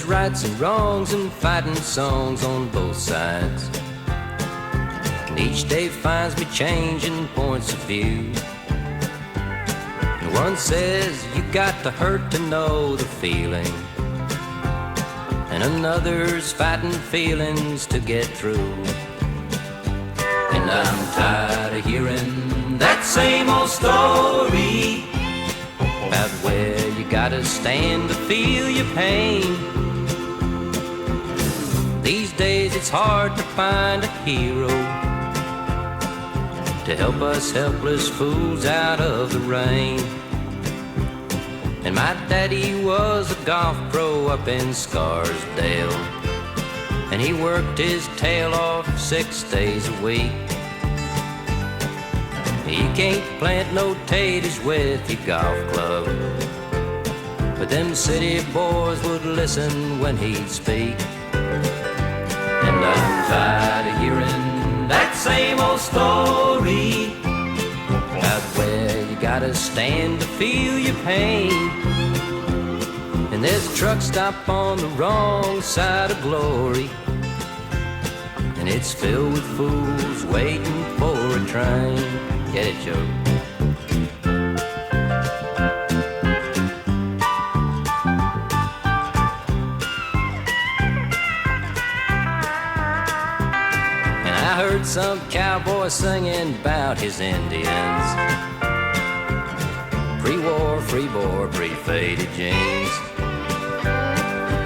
rights and wrongs and fighting songs on both sides. And each day finds me changing points of view. And one says you got to hurt to know the feeling, and another's fighting feelings to get through. And I'm tired of hearing that same old story about where you gotta stand to feel your pain. These days it's hard to find a hero to help us helpless fools out of the rain. And my daddy was a golf pro up in Scarsdale, and he worked his tail off 6 days a week. He can't plant no taters with your golf club, but them city boys would listen when he'd speak. And I'm tired of hearing that same old story about where you gotta stand to feel your pain. And there's a truck stop on the wrong side of glory, and it's filled with fools waiting for a train. Get it, Joe? And I heard some cowboy singing about his Indians, pre-war, free-bore, pre-faded jeans,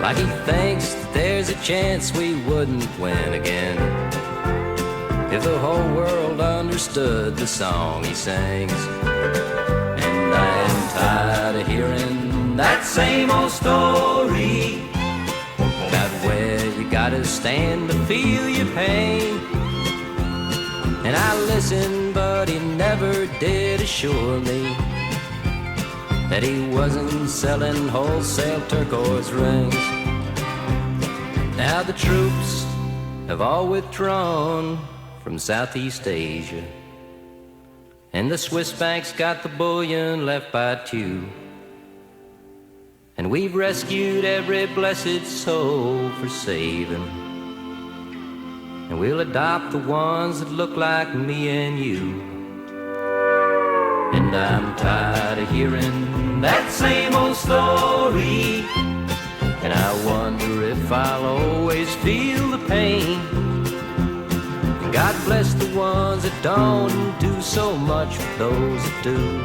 like he thinks that there's a chance we wouldn't win again if the whole world understood the song he sings. And I am tired of hearing that same old story about where you gotta stand to feel your pain. And I listened, but he never did assure me that he wasn't selling wholesale turquoise rings. Now the troops have all withdrawn from Southeast Asia, and the Swiss banks got the bullion left by two. And we've rescued every blessed soul for saving, and we'll adopt the ones that look like me and you. And I'm tired of hearing that same old story, and I wonder if I'll always feel the pain. God bless the ones that don't, and do so much for those that do.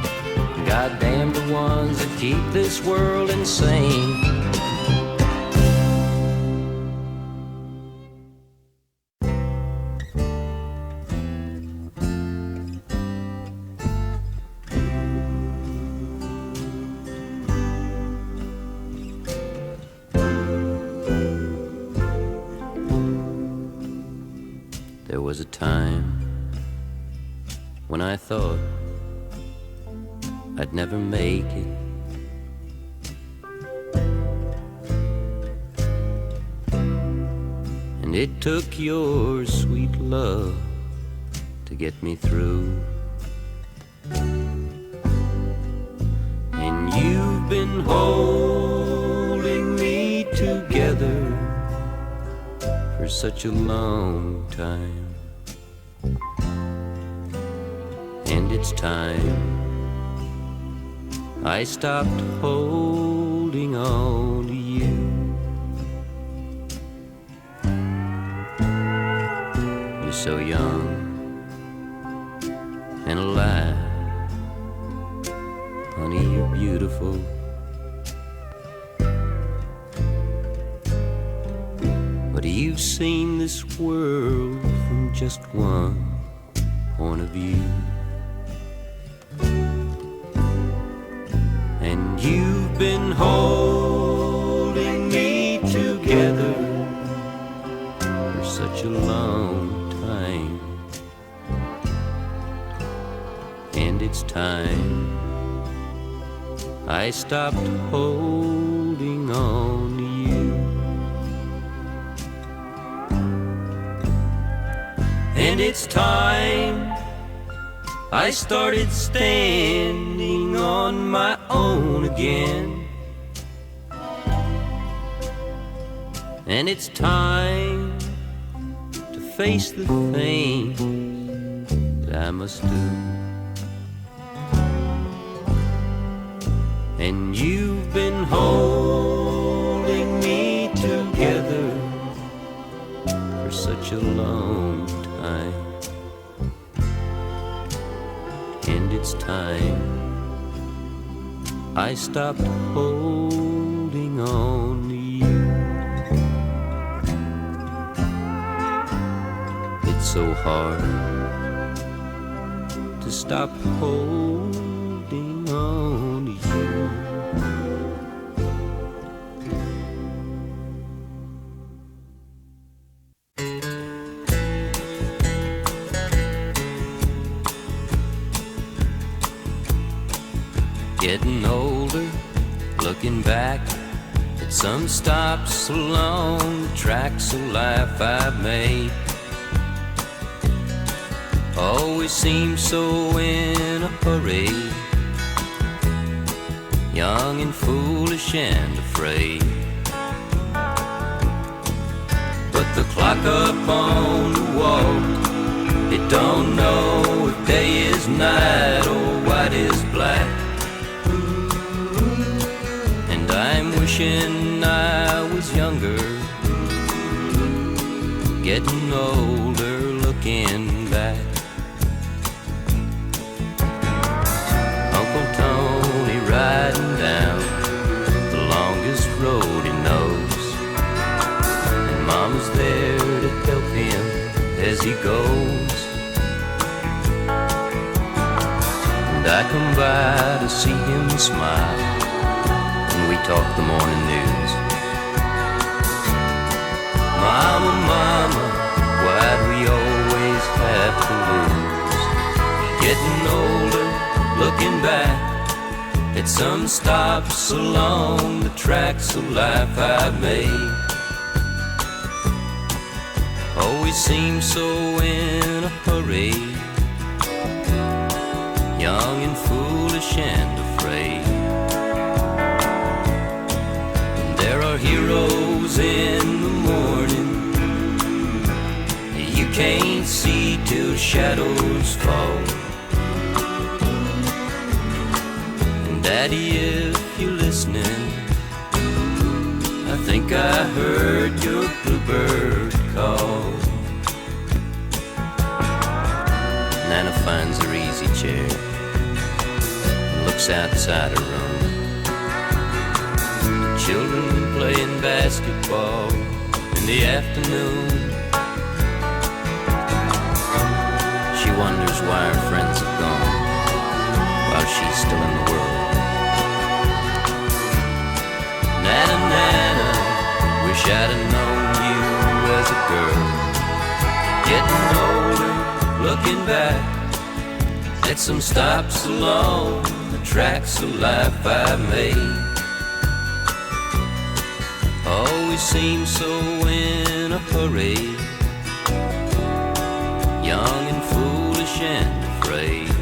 God damn the ones that keep this world insane. There was a time when I thought I'd never make it, and it took your sweet love to get me through. And you've been holding me together for such a long time, and it's time I stopped holding on to you. You're so young and alive, honey, you're beautiful. But you've seen this world from just one point of view, and you've been holding me together for such a long time, and it's time I stopped holding on to you. And it's time I started standing on my own again. And it's time to face the things that I must do. And you've been holding me together for such a long time. And it's time I stopped holding on to you. It's so hard to stop holding on to you. Getting older, looking back at some stops along the tracks of life I've made. Always seemed so in a hurry, young and foolish and afraid. But the clock up on the wall, it don't know if day is night or white is black. I'm wishing I was younger, getting older, looking back. Uncle Tony riding down the longest road he knows, and Mama's there to help him as he goes. And I come by to see him smile, we talk the morning news. Mama, mama, why'd we always have to lose? Getting older, looking back at some stops along the tracks of life I've made. Always seemed so in a hurry, young and foolish and afraid. There are heroes in the morning you can't see till shadows fall. And Daddy, if you're listening, I think I heard your bluebird call. Nana finds her easy chair and looks outside her room. Children playing basketball in the afternoon. She wonders why her friends have gone while she's still in the world. Nana, Nana, wish I'd have known you as a girl. Getting older, looking back at some stops along the tracks of life I've made. Always seems so in a hurry, young and foolish and afraid.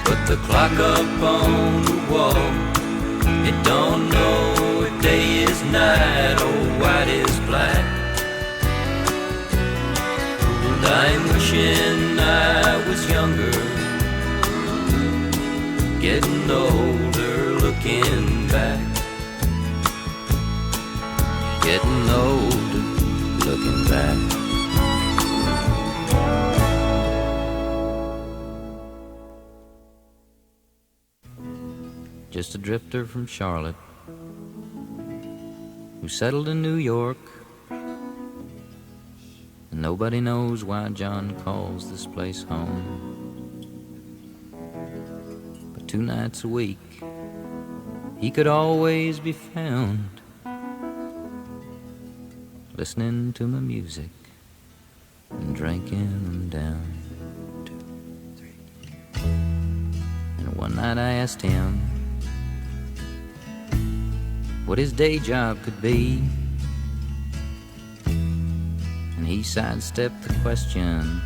But the clock up on the wall, it don't know if day is night or white is black. And I'm wishing I was younger, getting older, looking back. Getting older, looking back. Just a drifter from Charlotte who settled in New York, and nobody knows why John calls this place home. But 2 nights a week he could always be found listening to my music and drinking them down. 2, 3. And one night I asked him what his day job could be, and he sidestepped the question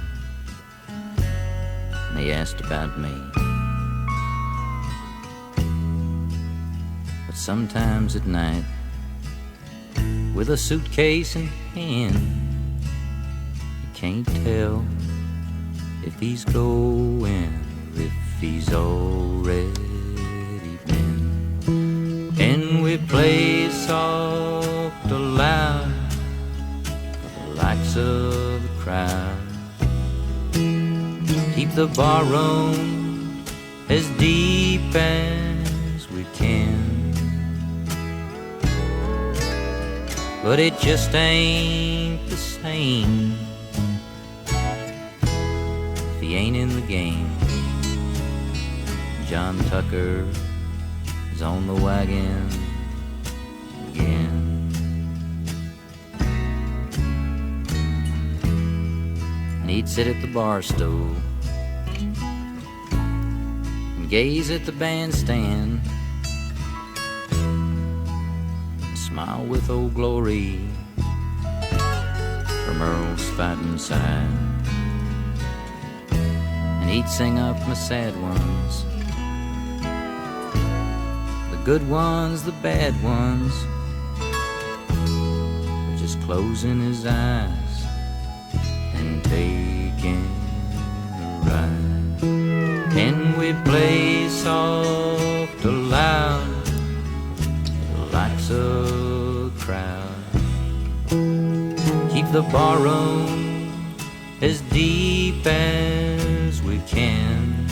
and he asked about me. But sometimes at night with a suitcase in hand. You can't tell if he's going or if he's already been. And we play soft or loud for the likes of the crowd. Keep the barroom as deep as we can, but it just ain't the same if he ain't in the game. John Tucker is on the wagon again. And he'd sit at the bar stool and gaze at the bandstand, smile with old glory from Earl's fighting side. And he'd sing up my sad ones, the good ones, the bad ones, but just closing his eyes and taking a ride. And we'd play soft or loud, the likes of the crowd. Keep the barroom as deep as we can,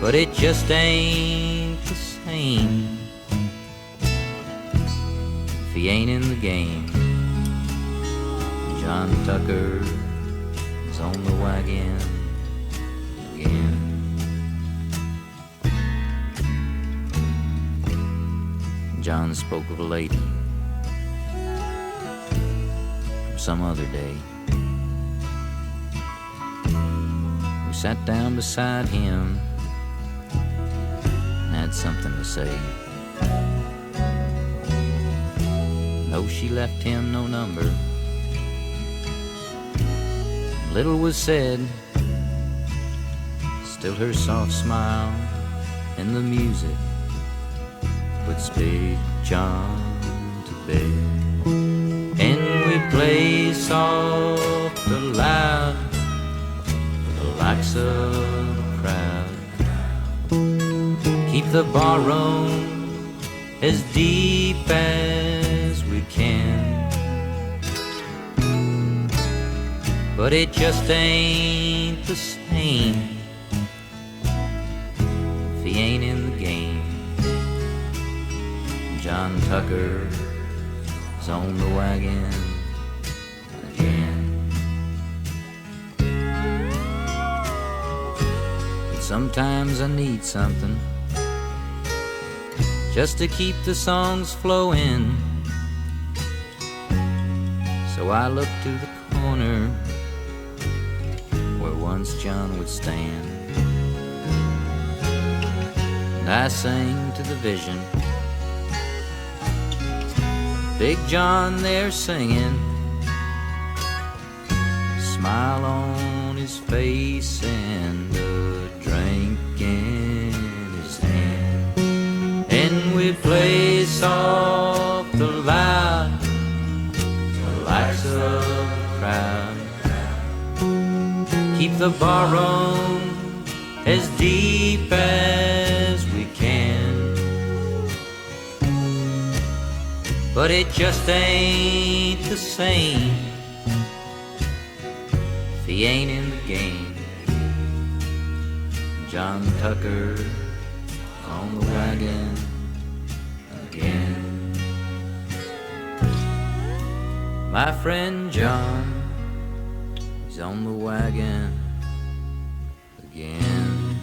but it just ain't the same if he ain't in the game. John Tucker is on the wagon again. John spoke of a lady from some other day who sat down beside him and had something to say. Though she left him no number, little was said, still her soft smile and the music would speak John to bed. And we play soft or loud for the likes of the crowd. Keep the barroom as deep as we can, but it just ain't the same if he ain't in the game. John Tucker is on the wagon again. But sometimes I need something just to keep the songs flowing, so I look to the corner where once John would stand, and I sang to the vision, Big John there singing, smile on his face and a drink in his hand. And we play soft or loud, the likes of the crowd. Keep the barroom as deep as we can, but it just ain't the same if he ain't in the game. John Tucker on the wagon again. My friend John, he's on the wagon again.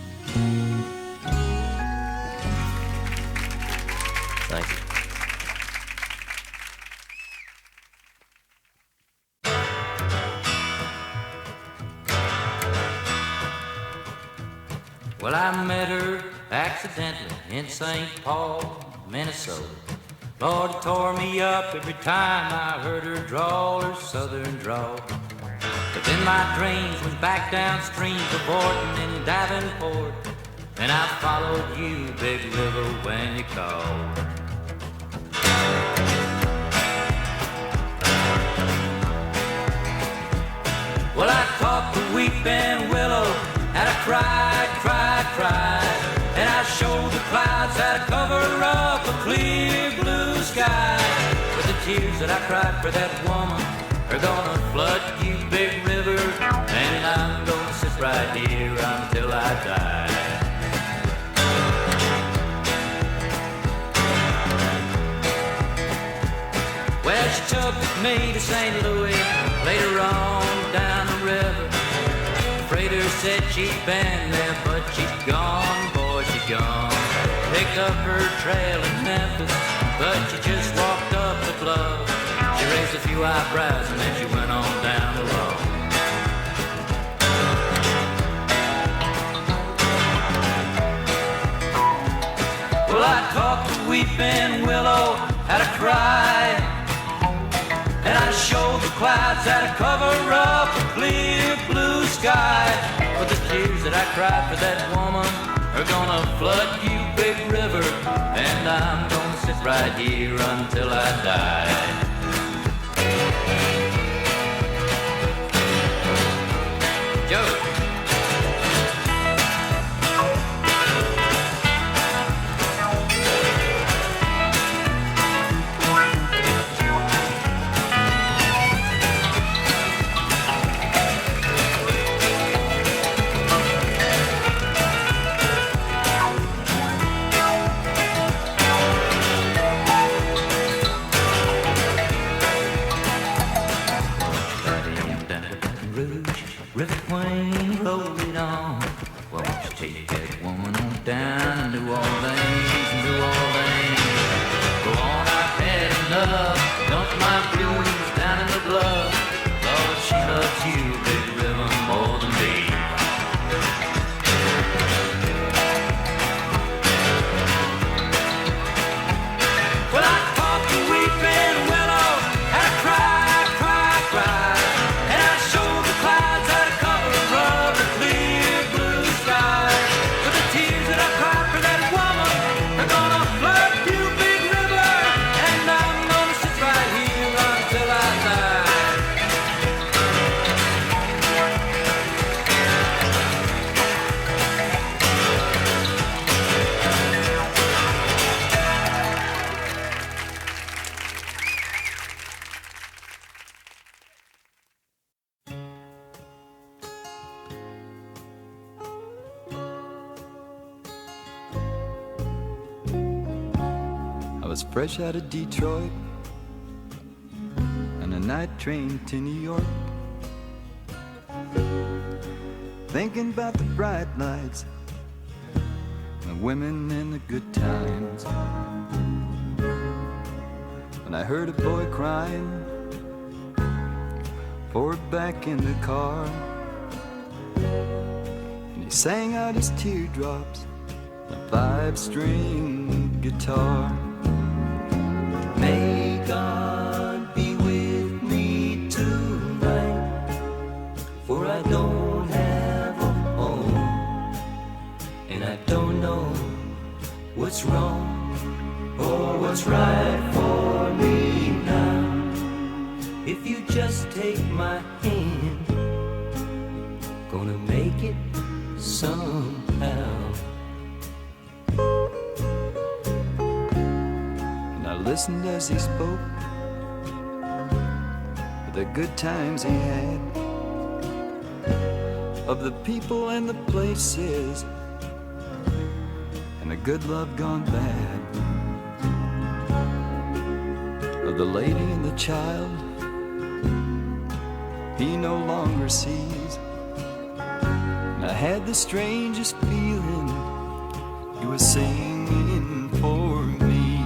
Thank you. Well, I met her accidentally in St. Paul, Minnesota. Lord, it tore me up every time I heard her drawl, her southern drawl. But then my dreams went back downstream to Borton and Davenport, and I followed you, Big River, when you called. tears that I cried for that woman are gonna flood you, big river, and I'm gonna sit right here until I die. Well, she took me to St. Louis later on down the river. The freighter said she'd been there, but she's gone, boy, she's gone. Picked up her trail in Memphis, but she just walked up the bluff. She raised a few eyebrows and then she went on down the road. Well, I talked to Weeping Willow, had a cry, and I showed the clouds how to cover up a clear blue sky. But the tears that I cried for that woman are gonna flood you, big river, and I'm gonna sit right here until I die. Joe. River Queen, roll it on. Well, won't you take that woman on down and do all things and do all things. Go on, I've had enough. Dump my blues down in the bluff. Lord, she loves you, big river, more than me. Well, I talked to Weeping Willow, and I cried, cried, cried. And I showed the clouds how to cover up a clear blue sky. But the tears that I cried for that woman are gonna flood you, big river, and I'm gonna sit right here until I die. I was fresh out of Detroit on a night train to New York, thinking about the bright lights, the women and the good times. When I heard a boy crying, poured back in the car, and he sang out his teardrops on a 5-string guitar. May God be with me tonight, for I don't have a home, and I don't know what's wrong or what's right for me now. If you just take my hand, gonna make it somehow. Listened as he spoke of the good times he had, of the people and the places, and the good love gone bad, of the lady and the child he no longer sees. And I had the strangest feeling he was singing for me.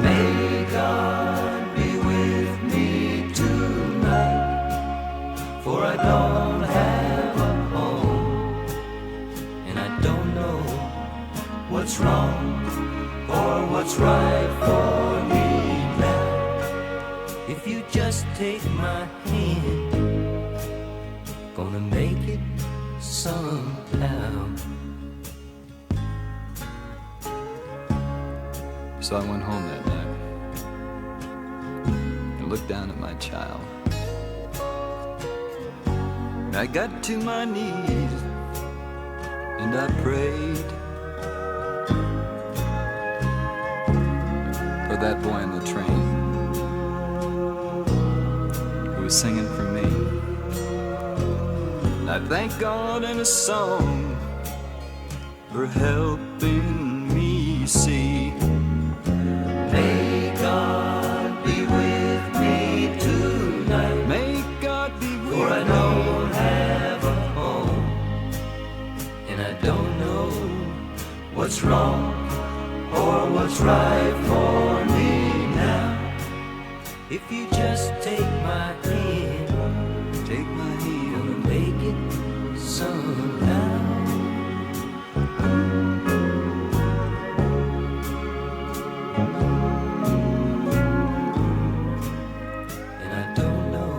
May God be with me tonight, for I don't have a home, and I don't know what's wrong or what's right for me now. If you just take my hand, gonna make it somehow. So I went home that night and looked down at my child. And I got to my knees and I prayed for that boy on the train. singing for me. And I thank God in a song for helping me see. May God be with me tonight. May God be with me. For I don't have a home, and I don't know what's wrong or what's right for me now. If you just take my hand, Take my hand. gonna make it somehow. And I don't know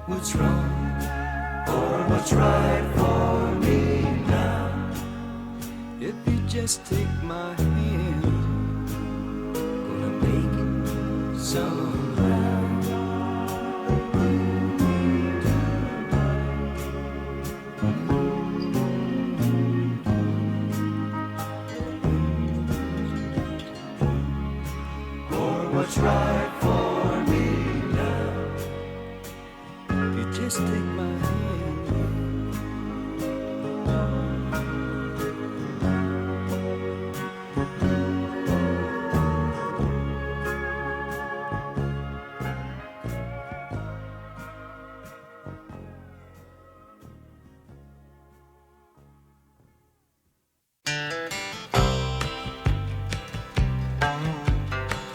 what's wrong or what's right for me now. If you just take my hand. Gonna make it somehow. Or what's right for me now. If you just take my hand.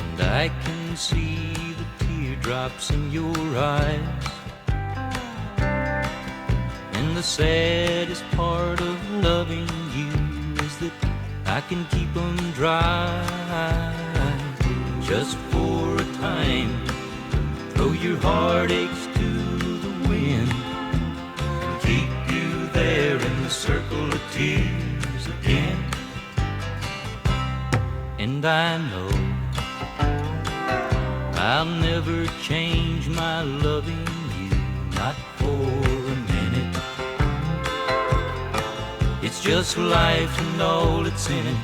And I can see the teardrops in your eyes. And the saddest part of loving you is that I can keep them dry. Just for a time, throw your heartaches to the wind and keep you there in the circle of tears again. And I know I'll never change my loving you, not for a minute. It's just life and all it's in it,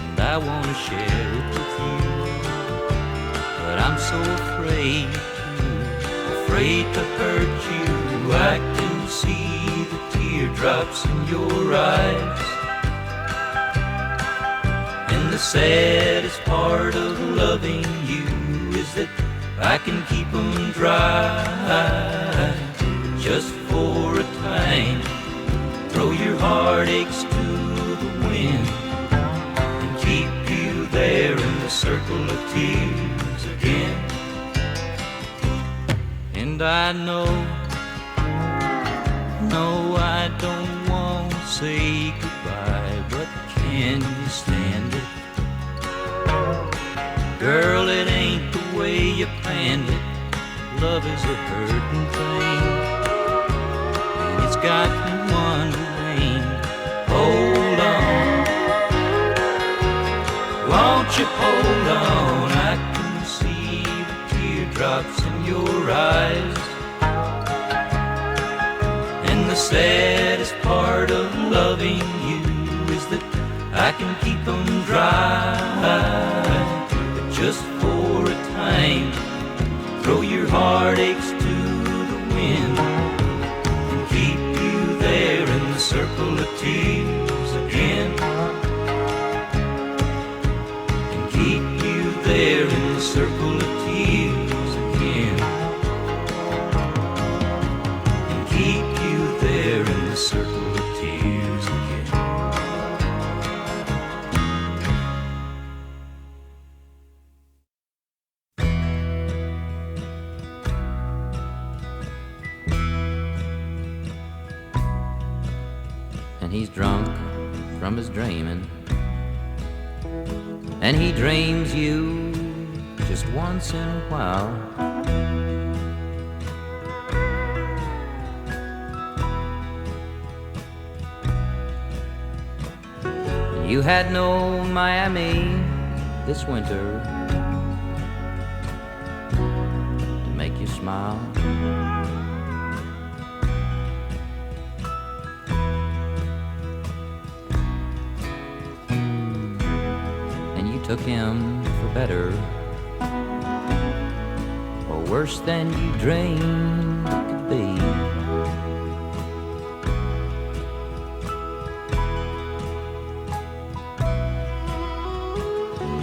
and I want to share it with you. But I'm so afraid to hurt you. I can see the teardrops in your eyes. And the saddest part of loving you is that I can keep them dry. Just for a time, throw your heartaches to the wind and keep you there in the circle of tears again. And I know, no, I don't want to say goodbye, but can you stand it? Girl, it ain't the way you planned it. Love is a hurting thing, and it's got me wondering. Hold on, won't you hold on? I can see the teardrops in your eyes. And the saddest part of loving you is that I can keep them dry. Just for a time, throw your heartaches to the wind and keep you there in the circle of tears again. And keep you there in the circle of tears again. And keep you there in the circle of tears again. And he's drunk from his dreaming, and he dreams you just once in a while. And you had no Miami this winter to make you smile. Took him for better or worse than you dreamed it could be.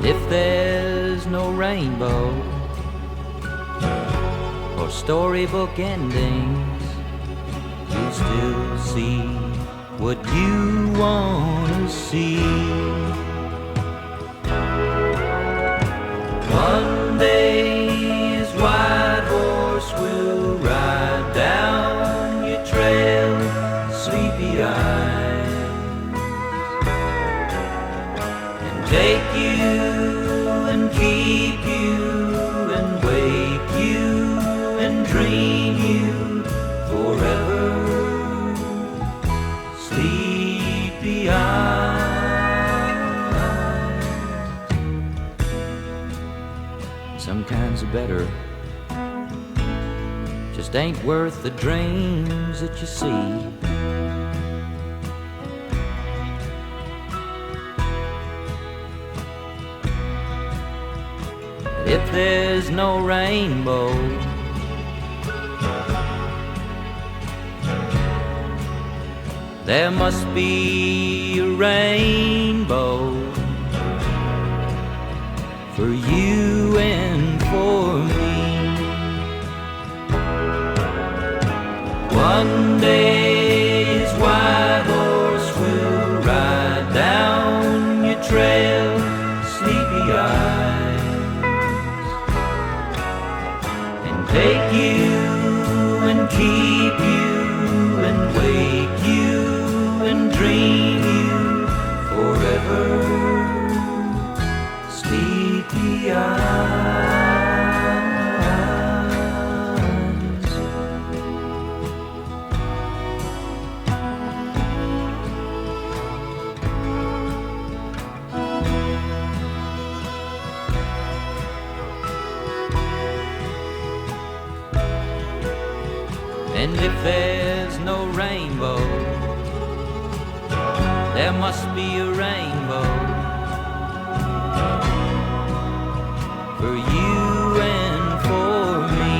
If there's no rainbow or storybook endings, you'll still see what you want to see. One day his white horse will ride down your trail, sleepy eyes, and take you and keep you and wake you and dream you forever, sleepy eyes. Some kinds are better, just ain't worth the dreams that you see. If there's no rainbow, there must be a rainbow for you and for me. One day his white horse will ride down your trail, sleepy eyes, take you and keep you and wake you and dream you forever, sleepy eyes. And if there's no rainbow, there must be a rainbow for you and for me.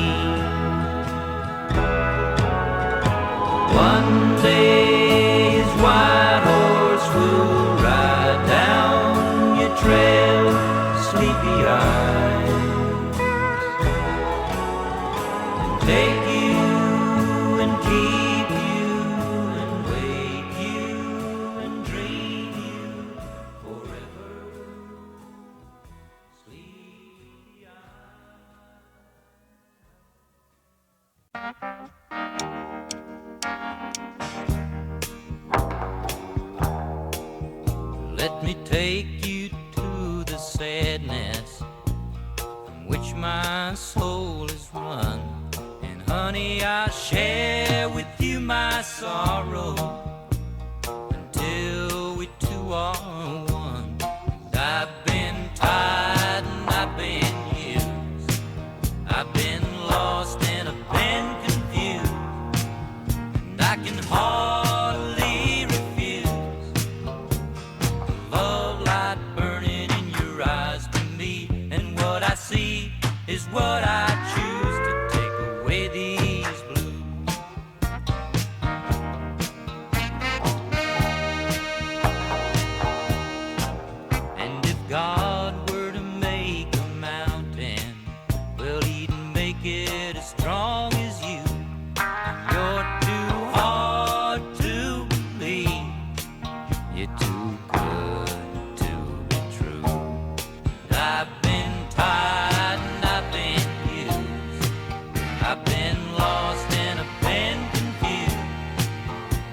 One day his white horse will ride down your trail, sleepy eyes, and take you and keep you and wake you and dream you forever, sleepy eyes. Let me take you to the sadness from which my soul is run. Honey, I'll share with you my sorrow until we two are one. And I've been tired and I've been used, I've been lost and I've been confused, and I can hardly refuse the love light burning in your eyes to me. And what I see is what I choose to take away these blues. And if God were to make a mountain, well, he'd make it as strong as you. And you're too hard to believe, you're too good to be true. And I've been tired and I've been used, I've been lost and I've been confused,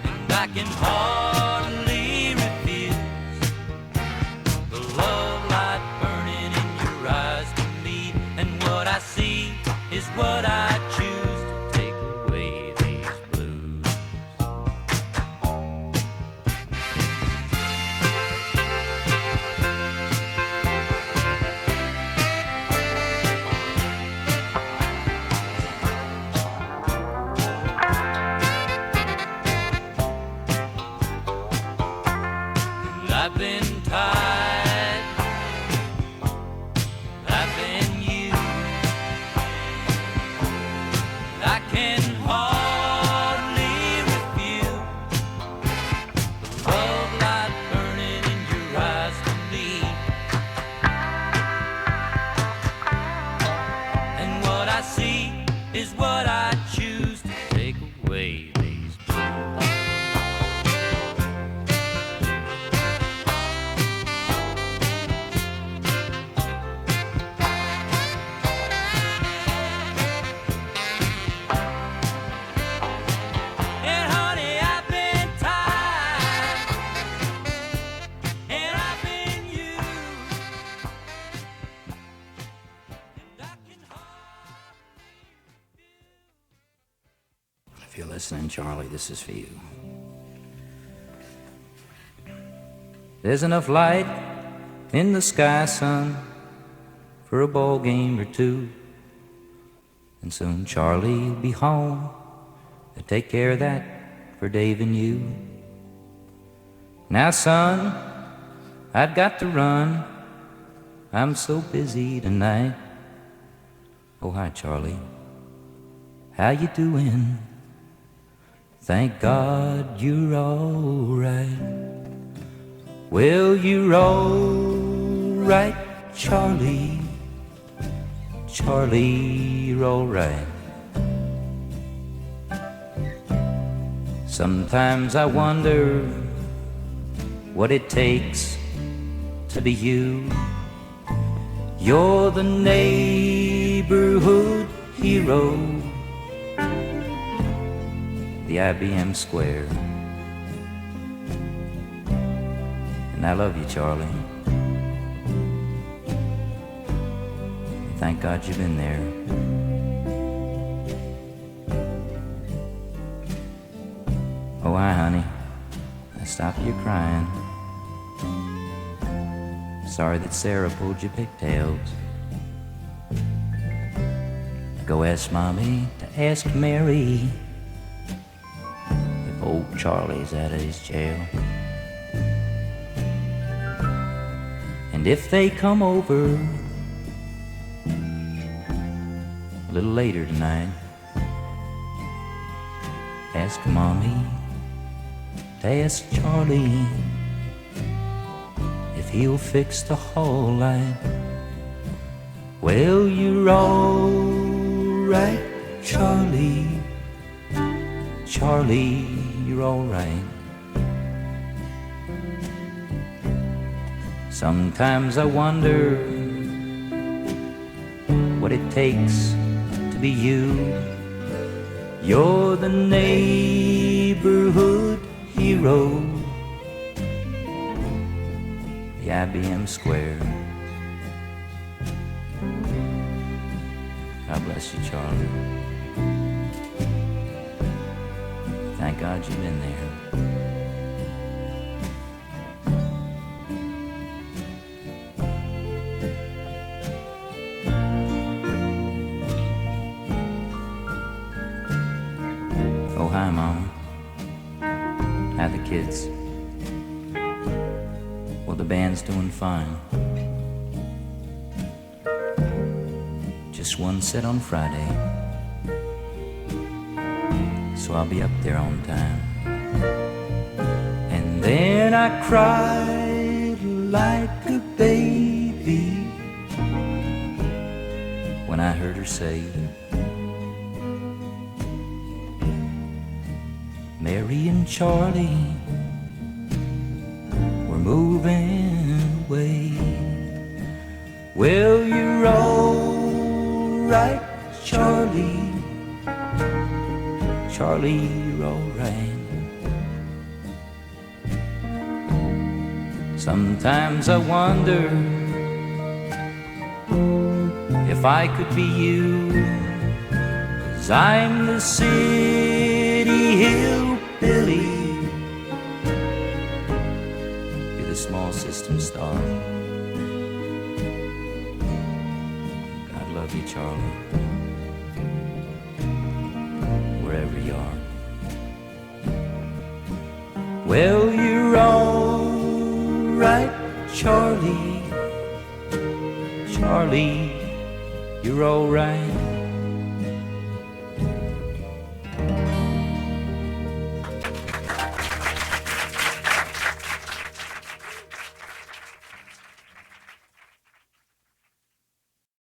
and I can hardly refuse the love light burning in your eyes to me. And what I see is what I choose to take away these blues. I've been tired, I've been used, is what I choose to take away these blues. And honey, I've been tired, and I've been used, and I can hardly refuse. If you're listening, Charlie, this is for you. There's enough light in the sky, son, for a ball game or two. And soon Charlie'll be home to take care of that for Dave and you. Now, son, I've got to run. I'm so busy tonight. Oh, hi, Charlie. How you doing? Thank God you're all right. Well, you're all right, Charlie. Charlie, you're all right. Sometimes I wonder what it takes to be you. You're the neighborhood hero, the IBM Square. And I love you, Charlie. Thank God you've been there. Oh, hi, honey. Now stop your crying. Sorry that Sarah pulled your pigtails. Go ask Mommy to ask Mary if old Charlie's out of his jail. And if they come over a little later tonight, ask Mommy to ask Charlie if he'll fix the hall light. Well, you're all right, Charlie. Charlie, you're all right. Sometimes I wonder what it takes to be you. You're the neighborhood hero, the IBM Square. God bless you, Charlie. Thank God you've been there. Oh, hi, Mom. How the kids? Well, the band's doing fine. Just one set on Friday, so I'll be up there on time. And then I cried like a baby when I heard her say, Mary and Charlie were moving away. Well, you're all right, Charlie. Charlie, you're all right. Sometimes I wonder if I could be you, 'cause I'm the city hillbilly. You're the small system star. God love you, Charlie, wherever you are. Well, you're all right, Charlie. Charlie, you're all right.